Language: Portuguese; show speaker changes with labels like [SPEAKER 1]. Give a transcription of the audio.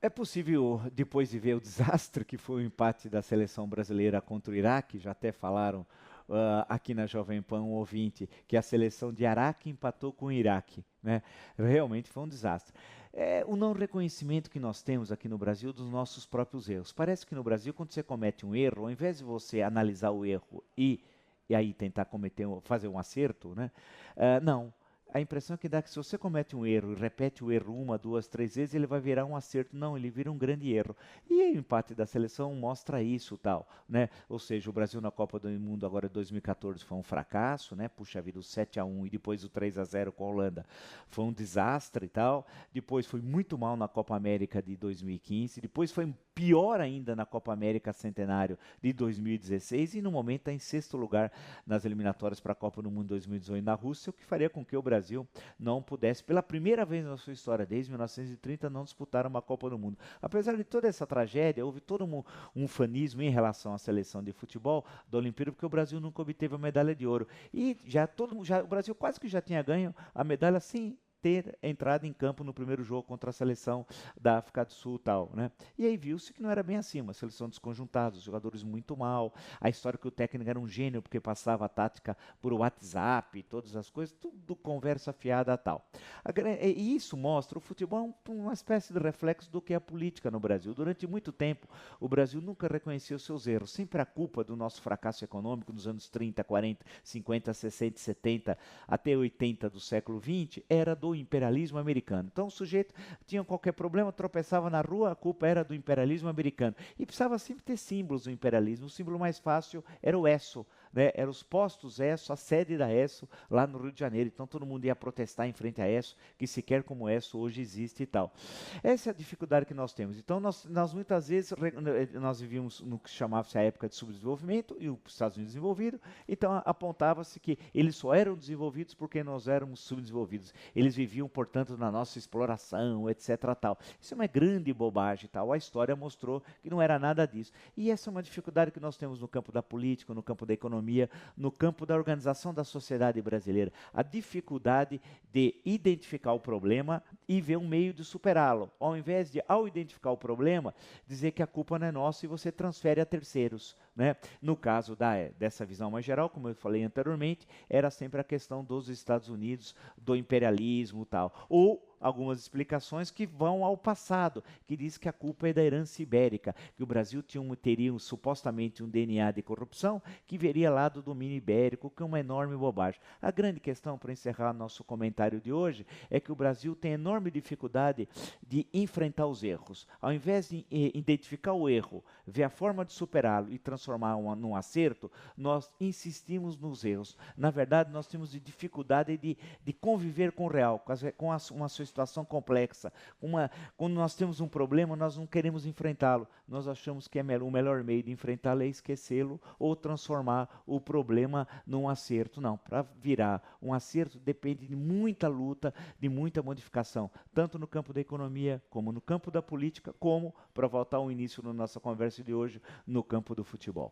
[SPEAKER 1] É possível, depois de ver o desastre que foi o empate da seleção brasileira contra o Iraque, já até falaram aqui na Jovem Pan um ouvinte, que a seleção de Araque empatou com o Iraque, né? Realmente foi um desastre. É, o não reconhecimento que nós temos aqui no Brasil dos nossos próprios erros. Parece que no Brasil, quando você comete um erro, ao invés de você analisar o erro e aí tentar fazer um acerto, né? Não. A impressão que dá é que se você comete um erro e repete o erro uma, duas, três vezes, ele vai virar um acerto. Não, ele vira um grande erro. E o empate da seleção mostra isso, tal, né? Ou seja, o Brasil na Copa do Mundo agora 2014 foi um fracasso, né? Puxa vida, o 7-1 e depois o 3-0 com a Holanda foi um desastre e tal. Depois foi muito mal na Copa América de 2015, depois foi pior ainda na Copa América Centenário de 2016 e no momento está em sexto lugar nas eliminatórias para a Copa do Mundo 2018 na Rússia, o que faria com que o Brasil não pudesse, pela primeira vez na sua história, desde 1930, não disputar uma Copa do Mundo. Apesar de toda essa tragédia, houve todo um fanismo em relação à seleção de futebol da Olimpíada, porque o Brasil nunca obteve a medalha de ouro. E o Brasil quase que já tinha ganho a medalha sem ter entrado em campo no primeiro jogo contra a seleção da África do Sul e tal, né? E aí viu-se que não era bem assim, uma seleção desconjuntada, os jogadores muito mal, a história que o técnico era um gênio porque passava a tática por WhatsApp, todas as coisas, tudo conversa fiada e tal. E isso mostra, o futebol é uma espécie de reflexo do que é a política no Brasil. Durante muito tempo, o Brasil nunca reconheceu seus erros, sempre a culpa do nosso fracasso econômico nos anos 30, 40, 50, 60, 70 até 80 do século 20 era do imperialismo americano. Então o sujeito tinha qualquer problema, tropeçava na rua, a culpa era do imperialismo americano. E precisava sempre ter símbolos do imperialismo. O símbolo mais fácil era o ESSO, né? Eram os postos ESSO, a sede da ESSO lá no Rio de Janeiro. Então todo mundo ia protestar em frente à ESSO, que sequer como ESSO hoje existe e tal. Essa é a dificuldade que nós temos. Então nós muitas vezes nós vivíamos no que chamava-se a época de subdesenvolvimento e os Estados Unidos desenvolvido. Então apontava-se que eles só eram desenvolvidos porque nós éramos subdesenvolvidos. Eles viviam, portanto, na nossa exploração, etc. Tal. Isso é uma grande bobagem. Tal. A história mostrou que não era nada disso. E essa é uma dificuldade que nós temos no campo da política, no campo da economia, no campo da organização da sociedade brasileira. A dificuldade de identificar o problema e ver um meio de superá-lo. Ao invés de, ao identificar o problema, dizer que a culpa não é nossa e você transfere a terceiros. Né? No caso dessa visão mais geral, como eu falei anteriormente, era sempre a questão dos Estados Unidos, do imperialismo e tal. Ou algumas explicações que vão ao passado, que diz que a culpa é da herança ibérica, que o Brasil teria supostamente um DNA de corrupção que viria lá do domínio ibérico, que é uma enorme bobagem. A grande questão, para encerrar nosso comentário de hoje, é que o Brasil tem enorme dificuldade de enfrentar os erros. Ao invés de identificar o erro, ver a forma de superá-lo e transformar num acerto, nós insistimos nos erros. Na verdade, nós temos dificuldade de conviver com o real, com uma situação complexa. Quando nós temos um problema, nós não queremos enfrentá-lo. Nós achamos que o melhor meio de enfrentá-lo é esquecê-lo ou transformar o problema num acerto. Não, para virar um acerto depende de muita luta, de muita modificação, tanto no campo da economia, como no campo da política, como, para voltar ao início da nossa conversa de hoje, no campo do futebol.